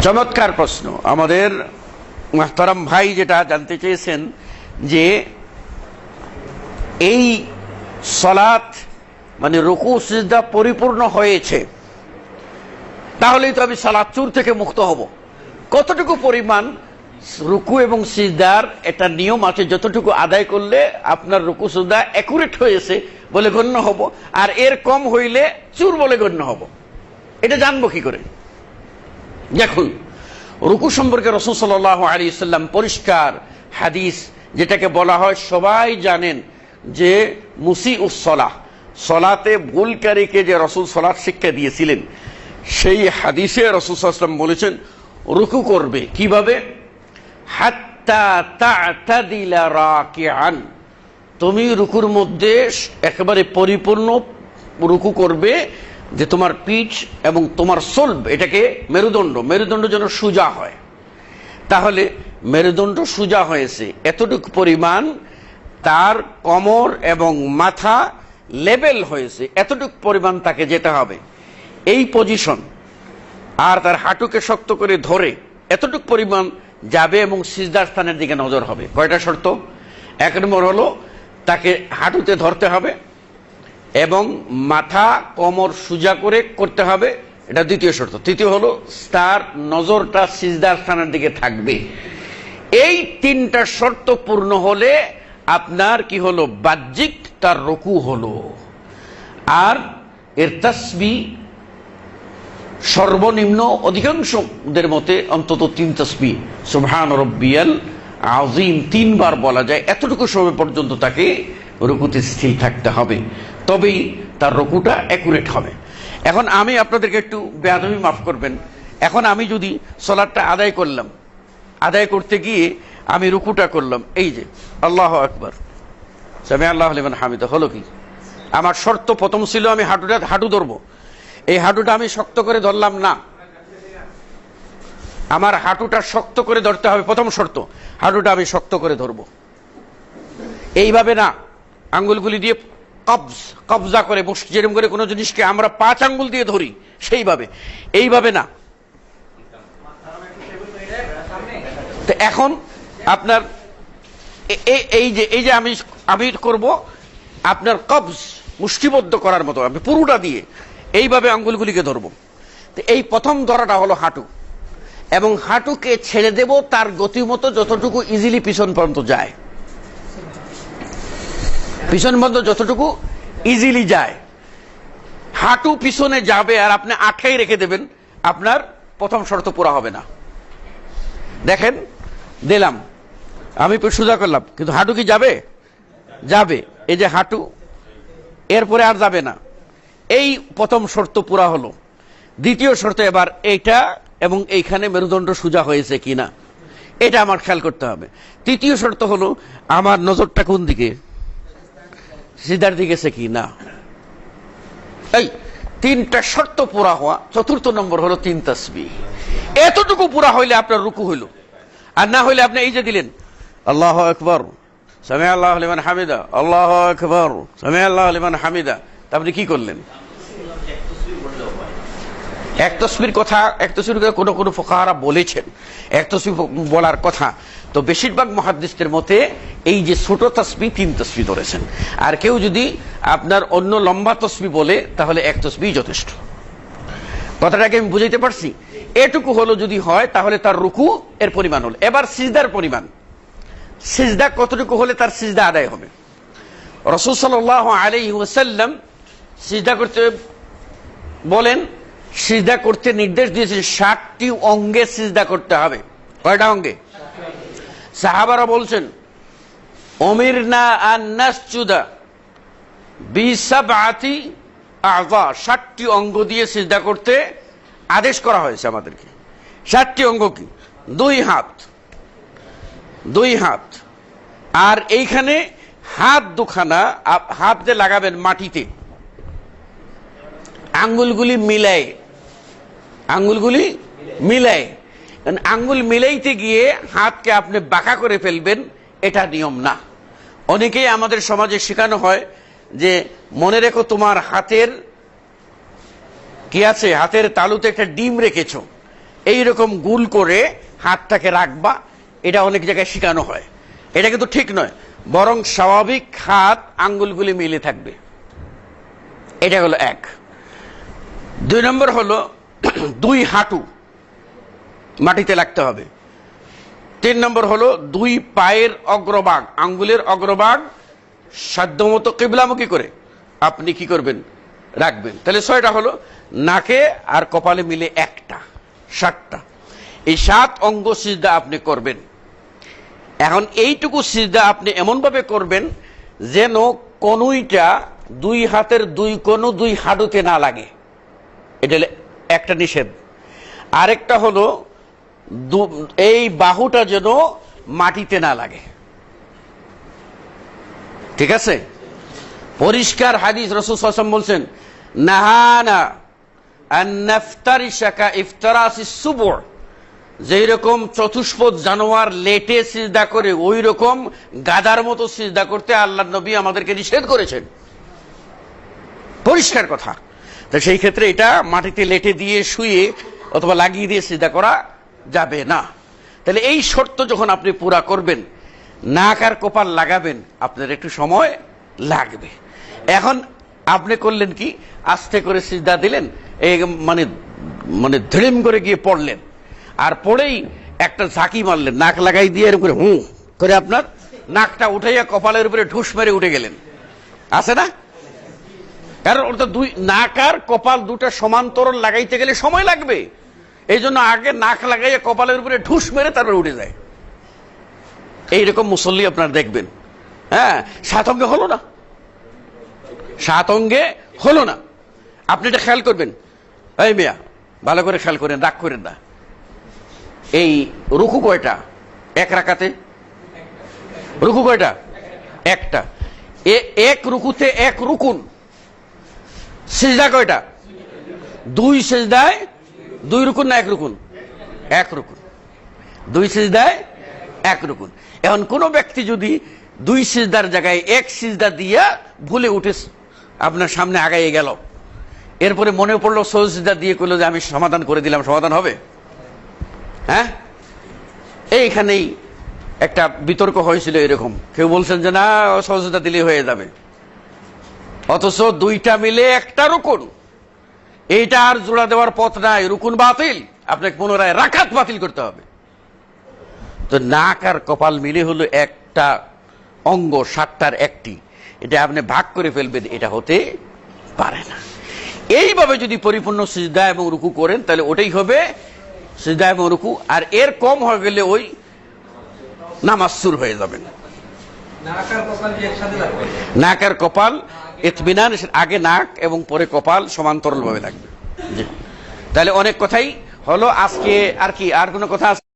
চমৎকার প্রশ্ন। আমাদের মুহতারাম ভাই যেটা জানতে চেয়েছেন যে এই সালাত মানে রুকু সিজদা পরিপূর্ণ হয়েছে, তাহলেই তো আমি সালাত চুর থেকে মুক্ত হব। কতটুকু পরিমাণ রুকু এবং সিজদার এটা নিয়ম আছে, যতটুকু আদায় করলে আপনার রুকু সিজদা অ্যাকুরেট হয়েছে বলে গণ্য হব, আর এর কম হইলে চুর বলে গণ্য হব। এটা জানবো কি করে? দেখুন, রুকু সম্পর্কে রাসূল সাল্লাল্লাহু আলাইহি ওয়াসাল্লাম পরিষ্কার হাদিস, যেটাকে বলা হয় সবাই জানেন যে মুসিউস সালাহ, সালাতে ভুলকারীকে যে রাসূল সালাত শিক্ষা দিয়েছিলেন, সেই হাদিসে রাসূল সাল্লাল্লাহু আলাইহি ওয়াসাল্লাম বলেছেন রুকু করবে কিভাবে? হাত্তা তা'তাদিলা রাকিআন, তুমি রুকুর মধ্যে একেবারে পরিপূর্ণ রুকু করবে, যে তোমার পিঠ এবং তোমার সলব, এটাকে মেরুদণ্ড যেন সোজা হয়। তাহলে মেরুদণ্ড সোজা হয়েছে এতটুকু পরিমাণ, তার কোমর এবং মাথা লেভেল হয়েছে এতটুকু পরিমাণ তাকে যেতে হবে, এই পজিশন। আর তার হাঁটুকে শক্ত করে ধরে এতটুকু পরিমাণ যাবে এবং সিজদার স্থানের দিকে নজর হবে। কয়টা শর্ত? এক নম্বর হলো তাকে হাঁটুতে ধরতে হবে এবং মাথা কোমর সোজা করে করতে হবে, এটা দ্বিতীয় শর্ত। তৃতীয় হলো তার নজরটা সিজদার স্থানের দিকে থাকবে। এই তিনটা শর্ত পূর্ণ হলে আপনার কি হলো? বাহ্যিক তার রুকু হলো। আর এর তাসবিহ সর্বনিম্ন অধিকাংশদের মতে অন্তত 3 তাসবিহ, সুবহান রাব্বিয়াল আযীম 3 বার বলা যায়। এতটুকু সময় পর্যন্ত তাকে রুকুতে স্থির থাকতে হবে, তবেই তার রুকুটা অ্যাকুরেট হবে। এখন আমি আপনাদেরকে একটু বেয়াদবি মাফ করবেন, এখন আমি যদি সালাতটা আদায় করলাম, আদায় করতে গিয়ে আমি রুকুটা করলাম, এই যে আল্লাহু আকবার সামি আল্লাহু লিমান হামিদা, হলো কি? আমার শর্ত প্রথম ছিল আমি হাঁটু ধরবো, এই হাঁটুটা আমি শক্ত করে ধরলাম না, আমার হাঁটুটা শক্ত করে ধরতে হবে। প্রথম শর্ত, হাঁটুটা আমি শক্ত করে ধরবো, এইভাবে না আঙ্গুলগুলি দিয়ে কবজা করে বসে, যেরকম করে কোনো জিনিসকে আমরা 5 আঙ্গুল দিয়ে ধরি সেইভাবে, এইভাবে না। তো এখন আপনার এই যে আমি করব আপনার কবজ মুষ্টিবদ্ধ করার মতো, আমি পুরোটা দিয়ে এইভাবে আঙ্গুলগুলিকে ধরবো। তো এই প্রথম ধরাটা হলো হাঁটু, এবং হাঁটুকে ছেড়ে দেব তার গতিমতো, যতটুকু ইজিলি পিছন পর্যন্ত যায়, পিছন পর্যন্ত যতটুকু ইজিলি যায়। হাঁটু পিছনে যাবে আর আপনি আটকাই রেখে দেবেন, আপনার প্রথম শর্ত পুরা হবে না। দেখেন, দিলাম আমি সোজা করলাম, কিন্তু হাঁটু কি যাবে? যাবে। এই যে হাঁটু, এরপরে আর যাবে না। এই প্রথম শর্ত পুরা হলো। দ্বিতীয় শর্ত, এবার এইটা এবং এইখানে মেরুদণ্ড সোজা হয়েছে কিনা এটা আমার খেয়াল করতে হবে। তৃতীয় শর্ত হলো আমার নজরটা কোন দিকে? সিজদার দিকে আছে কি না। এই 3টা শর্ত পুরা হওয়া। চতুর্থ নম্বর হলো 3 তাসবিহ। এতটুকু পুরা হইলে আপনার রুকু হইল। আর না হইলে আপনি এই যে দিলেন আল্লাহু আকবার সামি আল্লাহু লিমান হামিদা, আল্লাহু আকবার সামি আল্লাহু লিমান হামিদা, আপনি কি করলেন? এক তাসবিহর কথা, এক তাসবিহ কোন ফুকাহারা বলেছেন এক তাসবিহ বলার কথা, তো বেশিরভাগ মুহাদ্দিসদের মতে এই যে ছোট তাসবিহ 3 তাসবিহ ধরেছেন। আর কেউ যদি আপনার অন্য লম্বা তাসবিহ বলে তাহলে এক তাসবিহ যথেষ্ট। কথাটাকে আমি বুঝাইতে পারছি? এটুকু হলো যদি হয় তাহলে তার রুকু এর পরিমাণ হলো। এবার সিজদার পরিমাণ, সিজদা কতটুকু হলে তার সিজদা আদায় হবে? রাসূল সাল্লাল্লাহু আলাইহি ওয়াসাল্লাম সিজদা করতে বলেন, সিজদা করতে নির্দেশ দিয়েছেন 60টি অঙ্গে সিজদা করতে হবে। কয়টা অঙ্গে? সাহাবারা বলছেন উমিরনা আন নাসজুদা বিসাবআতি আযা, 60টি অঙ্গ দিয়ে সিজদা করতে আদেশ করা হয়েছে আমাদেরকে। 60টি অঙ্গ কি? 2 হাত, আর এইখানে হাত দুখানা, হাত যে লাগাবেন মাটিতে, আঙ্গুলগুলি মিলায়, আঙ্গুল মিলাইতে গিয়ে হাতকে আপনি বাঁকা করে ফেলবেন, এটা নিয়ম না। অনেকেই আমাদের সমাজে শেখানো হয় যে মনে রেখো তোমার হাতের কি আছে, হাতের তালুতে একটা ডিম রেখেছো, এইরকম গুল করে হাতটাকে রাখবা, এটা অনেক জায়গায় শেখানো হয়। এটা কিন্তু ঠিক নয়, বরং স্বাভাবিক হাত আঙ্গুলগুলি মিলে থাকবে। এটা হলো এক। 2 নম্বর হলো 2 হাঁটু মাটিতে লাগতে হবে। 3 নম্বর হলো 2 পায়ের অগ্রভাগ, আঙ্গুলের অগ্রভাগ সাধ্যমতো কিবলামুখী করে আপনি কি করবেন, রাখবেন। তাহলে 6টা হলো। নাকে আর কপালে মিলে 1টা, 7টা। এই 7 অঙ্গ সিজদা আপনি করবেন। এখন এইটুকু সিজদা আপনি এমন ভাবে করবেন যেন কনুইটা 2 হাতের 2 কনু 2 হাঁটুতে না লাগে, এটা একটা নিষেধ। আরেকটা হলো এই বাহুটা যেন মাটিতে না লাগে, ঠিক আছে? পরিষ্কার হাদিস, রাসূল সাল্লাল্লাহু আলাইহি ওয়াসাল্লাম বলছেন, নাহানা আন নাফতারিশাকা ইফতারাসিস সুবু', যেই রকম চতুষ্পদ জানোয়ার লেটে সিজদা করে ওই রকম গাধার মতো সিজদা করতে আল্লাহর নবী আমাদেরকে নিষেধ করেছেন। পরিষ্কার কথা। তো সেই ক্ষেত্রে এটা মাটিতে লেটে দিয়ে শুয়ে অথবা লাগিয়ে দিয়ে সিজদা করা যাবে না। তাহলে এই শর্ত যখন আপনি পুরা করবেন, নাক আর কপাল লাগাবেন, আপনার একটু সময় লাগবে। এখন আপনি করলেন কি, আস্তে করে সিজদা দিলেন, এই মানে মানে ধৃম করে গিয়ে পড়লেন, আর পড়েই একটা ঝাঁকি মারলেন, নাক লাগাই দিয়ে এরকম করে হুঁ করে আপনার নাকটা উঠাইয়া কপালের উপরে ঢুস মেরে উঠে গেলেন, আছে না? কারণ ওটা নাক আর কপাল দুটা সমান্তরাল লাগাইতে গেলে সময় লাগবে, এই জন্য আগে নাক লাগাইয়া কপালের উপরে ঢুস মেরে তারপরে উঠে যায়। এইরকম মুসল্লি আপনার দেখবেন। হ্যাঁ, 7 অঙ্গে হলো না, 7 অঙ্গে হলো না। আপনি এটা খেয়াল করবেন। এই মিয়া, ভালো করে খেয়াল করেন, রাগ করেন না। এই রুকু কয়টা এক রাকাতে? রুকু কয়টা? একটা। এক রুকুতে 1 রুকুন। সিজদা কয়টা? 2 সিজদায় 2 রুকুন না 1 রুকুন? 1 রুকুন। 2 সিজদায় 1 রুকুন। এখন কোন ব্যক্তি যদি 2 সিজদার জায়গায় 1 সিজদা দিয়া ভুলে উঠে আপনার সামনে আগাইয়ে গেল, এরপরে মনে পড়লো সিজদা দিয়ে কইলো যে আমি সমাধান করে দিলাম, সমাধান হবে? হ্যাঁ, এইখানেই একটা বিতর্ক হয়েছিল এরকম। কেউ বলছেন যে না, সিজদা দিলেই হয়ে যাবে, অথচ 2টা মিলে 1টা রুকুন। এইটা আর জোড়া দেওয়ার পথ নাই, রুকুন বাতিল, আপনাকে পুনরায় রাকাত বাতিল করতে হবে। তো নাক আর কপাল মিলে হলো একটা অঙ্গ, 7টার 1টি। এটা আপনি ভাগ করে ফেলবেন, এটা হতে পারে না। এইভাবে যদি পরিপূর্ণ সিজদা এবং রুকু করেন, তাহলে ওটাই হবে সিজদা এবং রুকু। আর এর কম হয়ে গেলে ওই নামাজ শুরু হয়ে যাবে। নাক আর কপাল ইতমিনান, আগে নাক এবং পরে কপাল সমান্তরাল ভাবে লাগবে। তাহলে অনেক কথাই হলো আজকে। আর কি, আর কোনো কথা আছে?